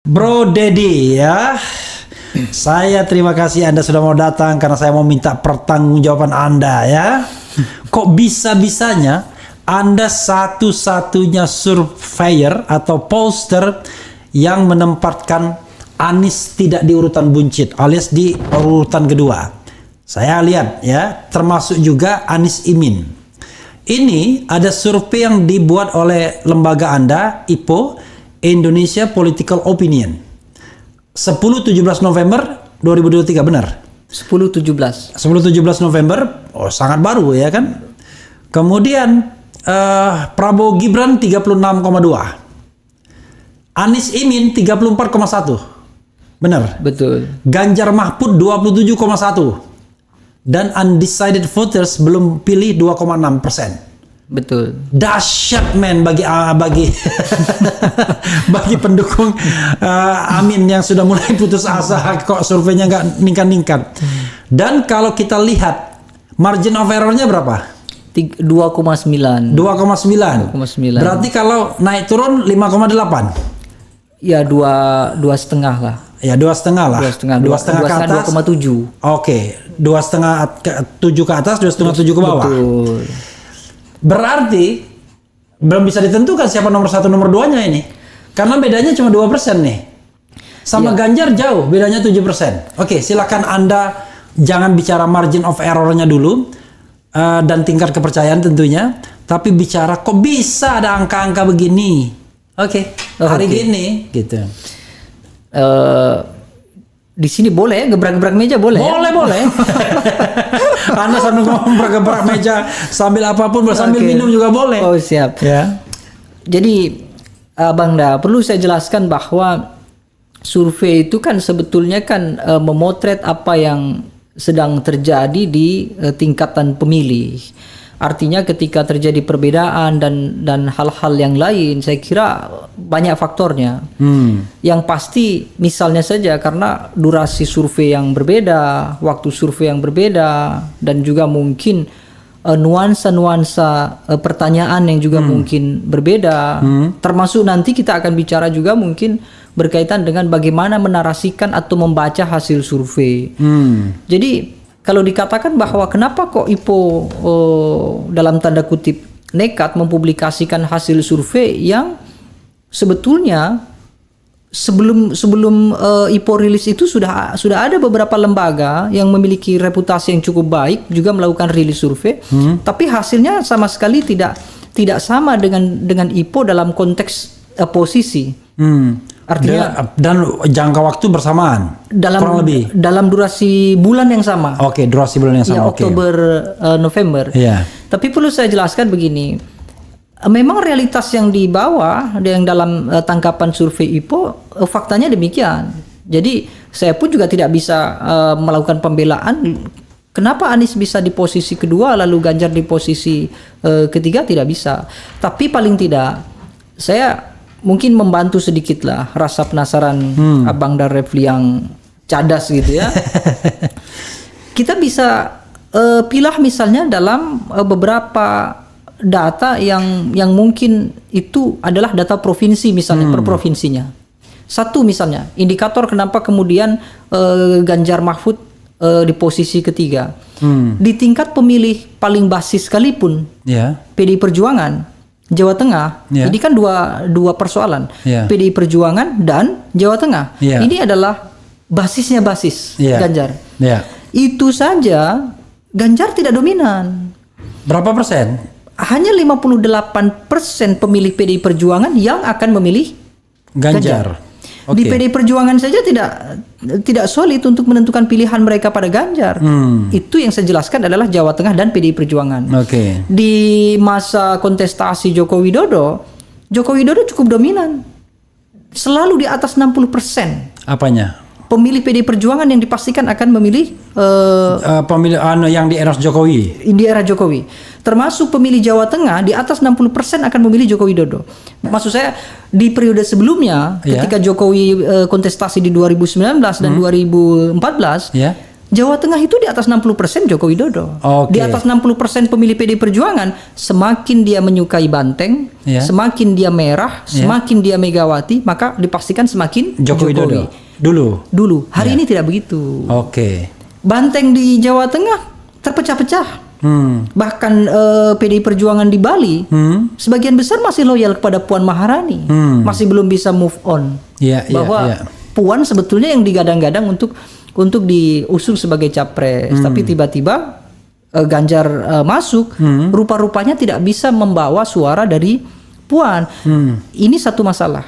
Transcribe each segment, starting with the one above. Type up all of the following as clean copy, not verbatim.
Bro Dedi ya. Saya terima kasih Anda sudah mau datang karena saya mau minta pertanggungjawaban Anda ya. Kok bisa-bisanya Anda satu-satunya surveyor atau pollster yang menempatkan Anies tidak di urutan buncit alias di urutan kedua. Saya lihat ya, termasuk juga Anies Imin. Ini ada survei yang dibuat oleh lembaga Anda, IPO, Indonesia Political Opinion. 10-17 November 2023, benar? 10-17 November, oh sangat baru ya kan? Kemudian Prabowo Gibran 36,2. Anies Imin 34,1. Benar? Betul. Ganjar Mahfud 27,1. Dan undecided voters belum pilih 2,6%. Betul. Dahsyat men bagi bagi pendukung Amin yang sudah mulai putus asa, kok surveinya nggak ningkat-ningkat. Dan kalau kita lihat margin of errornya berapa? 2,9. 2,9. Berarti kalau naik turun 5,8. Ya dua setengah lah. Ya 2,5 lah. 2,5 ke atas. 2,7. Oke, 2,5 7 ke atas, 2,5 7 ke bawah. Betul. Berarti belum bisa ditentukan siapa nomor 1 nomor 2-nya ini. Karena bedanya cuma 2% nih. Sama Ya. Ganjar jauh, bedanya 7%. Oke, silakan Anda jangan bicara margin of error-nya dulu dan tingkat kepercayaan tentunya, tapi bicara kok bisa ada angka-angka begini. Oke, hari gini gitu. Di sini boleh ya, gebrak-gebrak meja boleh. Boleh. Anda sambil gebrak meja sambil apapun, sambil minum juga boleh. Oh siap. Ya. Jadi Bang Da, perlu saya jelaskan bahwa survei itu kan sebetulnya kan memotret apa yang sedang terjadi di tingkatan pemilih. Artinya ketika terjadi perbedaan dan hal-hal yang lain, saya kira banyak faktornya. Yang pasti misalnya saja karena durasi survei yang berbeda, waktu survei yang berbeda, dan juga mungkin nuansa-nuansa pertanyaan yang juga mungkin berbeda. Termasuk nanti kita akan bicara juga mungkin berkaitan dengan bagaimana menarasikan atau membaca hasil survei. Jadi kalau dikatakan bahwa kenapa kok IPO dalam tanda kutip nekat mempublikasikan hasil survei yang sebetulnya sebelum IPO rilis itu sudah ada beberapa lembaga yang memiliki reputasi yang cukup baik juga melakukan rilis survei, tapi hasilnya sama sekali tidak sama dengan IPO dalam konteks posisi. Artinya dan jangka waktu bersamaan kurang lebih dalam durasi bulan yang sama. Oke, durasi bulan yang sama. Ya, Oktober November. Iya. Tapi perlu saya jelaskan begini. Memang realitas yang di bawah yang dalam tangkapan survei IPO faktanya demikian. Jadi saya pun juga tidak bisa melakukan pembelaan kenapa Anies bisa di posisi kedua lalu Ganjar di posisi ketiga, tidak bisa. Tapi paling tidak saya mungkin membantu sedikit lah rasa penasaran Abang dan Refli yang cadas gitu ya. Kita bisa pilah misalnya dalam beberapa data yang mungkin itu adalah data provinsi misalnya per provinsinya. Satu misalnya indikator kenapa kemudian Ganjar Mahfud di posisi ketiga. Di tingkat pemilih paling basis sekalipun PDI Perjuangan Jawa Tengah, ini kan dua persoalan, PDI Perjuangan dan Jawa Tengah. Ini adalah basisnya Ganjar. Itu saja Ganjar tidak dominan. Berapa persen? Hanya 58% pemilih PDI Perjuangan yang akan memilih Ganjar. Di PDI Perjuangan saja tidak solid untuk menentukan pilihan mereka pada Ganjar. Itu yang saya jelaskan adalah Jawa Tengah dan PDI Perjuangan. Di masa kontestasi Joko Widodo cukup dominan. Selalu di atas 60%. Apanya? Pemilih PDI Perjuangan yang dipastikan akan memilih pemilih yang di era Jokowi. Di era Jokowi. Termasuk pemilih Jawa Tengah di atas 60% akan memilih Joko Widodo. Maksud saya di periode sebelumnya ketika Jokowi kontestasi di 2019 dan 2014, Jawa Tengah itu di atas 60% Joko Widodo. Oke. Di atas 60% pemilih PD Perjuangan, semakin dia menyukai Banteng, Ya. semakin dia merah, semakin dia Megawati, maka dipastikan semakin Joko Widodo. Dulu. Hari ini tidak begitu. Oke. Banteng di Jawa Tengah terpecah-pecah. Bahkan PDI Perjuangan di Bali, sebagian besar masih loyal kepada Puan Maharani, masih belum bisa move on. Bahwa Puan sebetulnya yang digadang-gadang untuk diusung sebagai capres, tapi tiba-tiba Ganjar masuk, rupa-rupanya tidak bisa membawa suara dari Puan. Ini satu masalah.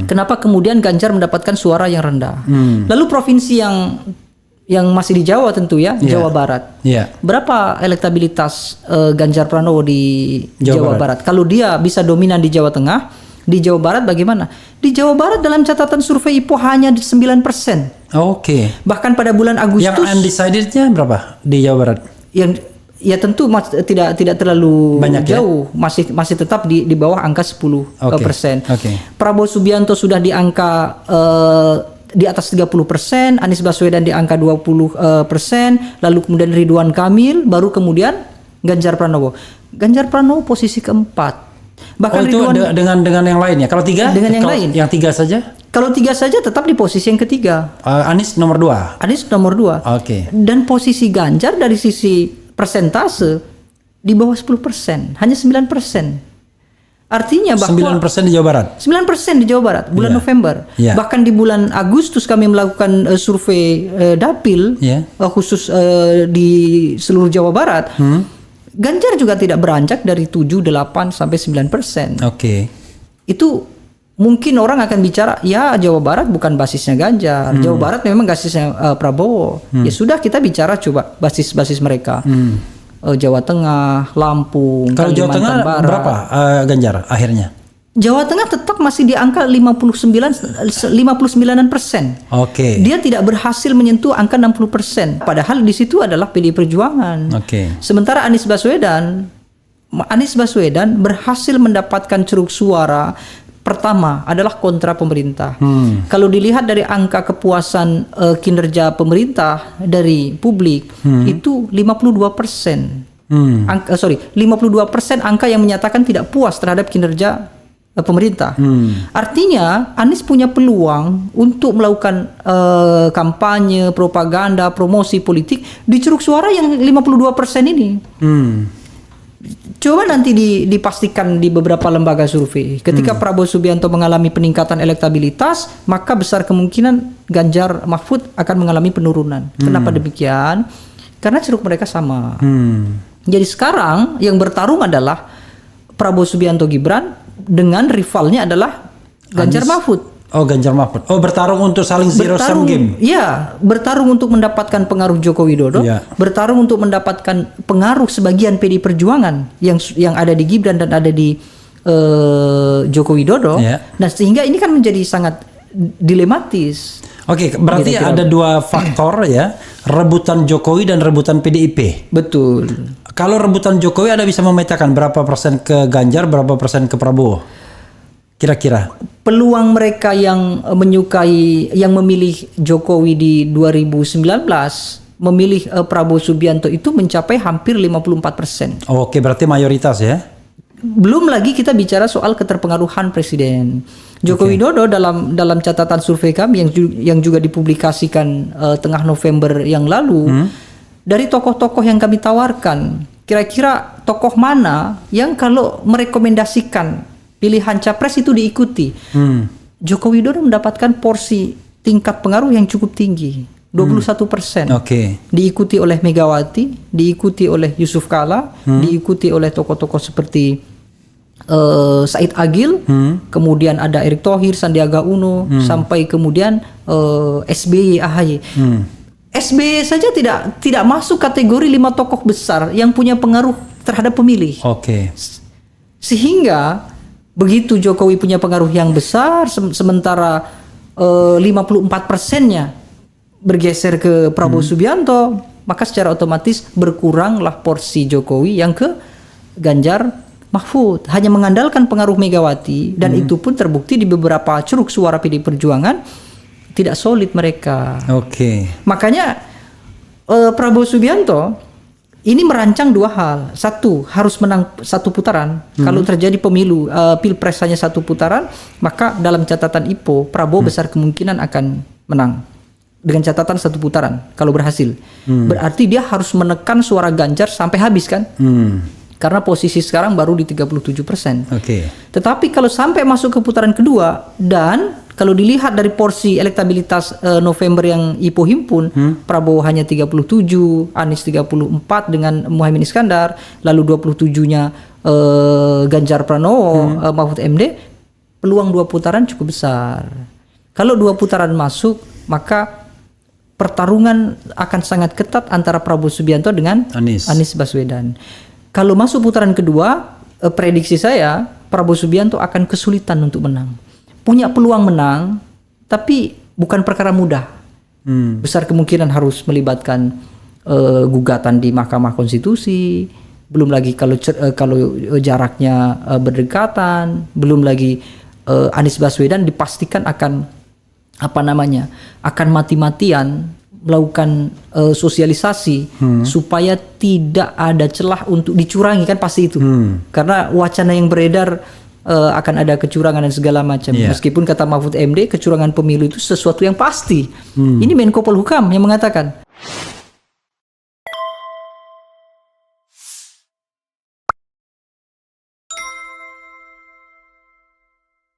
Kenapa kemudian Ganjar mendapatkan suara yang rendah? Lalu provinsi yang masih di Jawa tentu ya, Jawa Barat. Berapa elektabilitas Ganjar Pranowo di Jawa Barat? Kalau dia bisa dominan di Jawa Tengah, di Jawa Barat bagaimana? Di Jawa Barat dalam catatan survei IPO hanya 9%. Oke. Bahkan pada bulan Agustus. Yang undecided-nya berapa di Jawa Barat? Yang ya tentu tidak terlalu banyak jauh, ya? masih tetap di bawah angka 10%. Prabowo Subianto sudah di angka di atas 30%, Anies Baswedan di angka 20%, lalu kemudian Ridwan Kamil, baru kemudian Ganjar Pranowo. Ganjar Pranowo posisi keempat. Bahkan itu dengan yang lainnya. Kalau tiga? Dengan yang lain. Yang tiga saja? Kalau tiga saja tetap di posisi yang ketiga. Anies nomor 2. Anies nomor 2. Oke. Dan posisi Ganjar dari sisi persentase di bawah 10%, hanya 9%. Artinya bahwa 9% di Jawa Barat. 9% di Jawa Barat bulan November. Bahkan di bulan Agustus kami melakukan survei dapil khusus di seluruh Jawa Barat. Ganjar juga tidak beranjak dari 7, 8 sampai 9%. Oke. Itu mungkin orang akan bicara, ya Jawa Barat bukan basisnya Ganjar. Jawa Barat memang basisnya Prabowo. Ya sudah, kita bicara coba basis-basis mereka. Jawa Tengah, Lampung, kalau Jawa Tengah Barat. Berapa Ganjar akhirnya? Jawa Tengah tetap masih di angka 59%. Oke. Dia tidak berhasil menyentuh angka 60%. Padahal di situ adalah PDI Perjuangan. Sementara Anies Baswedan berhasil mendapatkan ceruk suara pertama adalah kontra pemerintah. Kalau dilihat dari angka kepuasan kinerja pemerintah dari publik itu 52%. 52% angka yang menyatakan tidak puas terhadap kinerja pemerintah. Artinya Anies punya peluang untuk melakukan kampanye, propaganda, promosi politik di ceruk suara yang 52% ini. Coba nanti dipastikan di beberapa lembaga survei. Ketika Prabowo Subianto mengalami peningkatan elektabilitas, maka besar kemungkinan Ganjar Mahfud akan mengalami penurunan. Kenapa demikian? Karena ceruk mereka sama. Jadi sekarang yang bertarung adalah Prabowo Subianto Gibran dengan rivalnya adalah Ganjar Mahfud. Ganjar Mahfud. Bertarung untuk saling zero sum game. Ya, bertarung untuk mendapatkan pengaruh Joko Widodo, bertarung untuk mendapatkan pengaruh sebagian PDI Perjuangan yang ada di Gibran dan ada di Joko Widodo. Nah, sehingga ini kan menjadi sangat dilematis. Oke, berarti ada dua faktor ya, rebutan Jokowi dan rebutan PDIP. Betul. Kalau rebutan Jokowi Anda bisa memetakan berapa persen ke Ganjar, berapa persen ke Prabowo? Kira-kira. Peluang mereka yang menyukai, yang memilih Jokowi di 2019, memilih Prabowo Subianto itu mencapai hampir 54%. Oke, berarti mayoritas ya. Belum lagi kita bicara soal keterpengaruhan presiden. Joko Widodo dalam catatan survei kami yang juga dipublikasikan tengah November yang lalu, dari tokoh-tokoh yang kami tawarkan, kira-kira tokoh mana yang kalau merekomendasikan pilihan capres itu diikuti? Joko Widodo mendapatkan porsi tingkat pengaruh yang cukup tinggi, 21%. Diikuti oleh Megawati, diikuti oleh Yusuf Kala, diikuti oleh tokoh-tokoh seperti Said Agil, kemudian ada Erick Thohir, Sandiaga Uno, sampai kemudian SBY, AHY. SBY saja tidak masuk kategori 5 tokoh besar yang punya pengaruh terhadap pemilih. Sehingga begitu Jokowi punya pengaruh yang besar, sementara 54%-nya bergeser ke Prabowo Subianto, maka secara otomatis berkuranglah porsi Jokowi yang ke Ganjar Mahfud. Hanya mengandalkan pengaruh Megawati, dan itu pun terbukti di beberapa ceruk suara PDI Perjuangan tidak solid mereka. Makanya Prabowo Subianto ini merancang dua hal. Satu, harus menang satu putaran. Kalau terjadi pemilu pilpres hanya satu putaran, maka dalam catatan IPO Prabowo besar kemungkinan akan menang dengan catatan satu putaran kalau berhasil. Berarti dia harus menekan suara Ganjar sampai habis kan? Karena posisi sekarang baru di 37%. Oke. Tetapi kalau sampai masuk ke putaran kedua dan kalau dilihat dari porsi elektabilitas November yang IPO himpun, Prabowo hanya 37, Anies 34 dengan Muhaimin Iskandar, lalu 27-nya Ganjar Pranowo, Mahfud MD, peluang 2 putaran cukup besar. Kalau 2 putaran masuk, maka pertarungan akan sangat ketat antara Prabowo Subianto dengan Anies Baswedan. Kalau masuk putaran kedua, prediksi saya Prabowo Subianto akan kesulitan untuk menang. Punya peluang menang, tapi bukan perkara mudah. Besar kemungkinan harus melibatkan gugatan di Mahkamah Konstitusi. Belum lagi kalau jaraknya berdekatan. Belum lagi Anies Baswedan dipastikan akan akan mati-matian melakukan sosialisasi supaya tidak ada celah untuk dicurangi, kan pasti itu. Karena wacana yang beredar akan ada kecurangan dan segala macam. Meskipun kata Mahfud MD kecurangan pemilu itu sesuatu yang pasti. Ini Menko Polhukam yang mengatakan.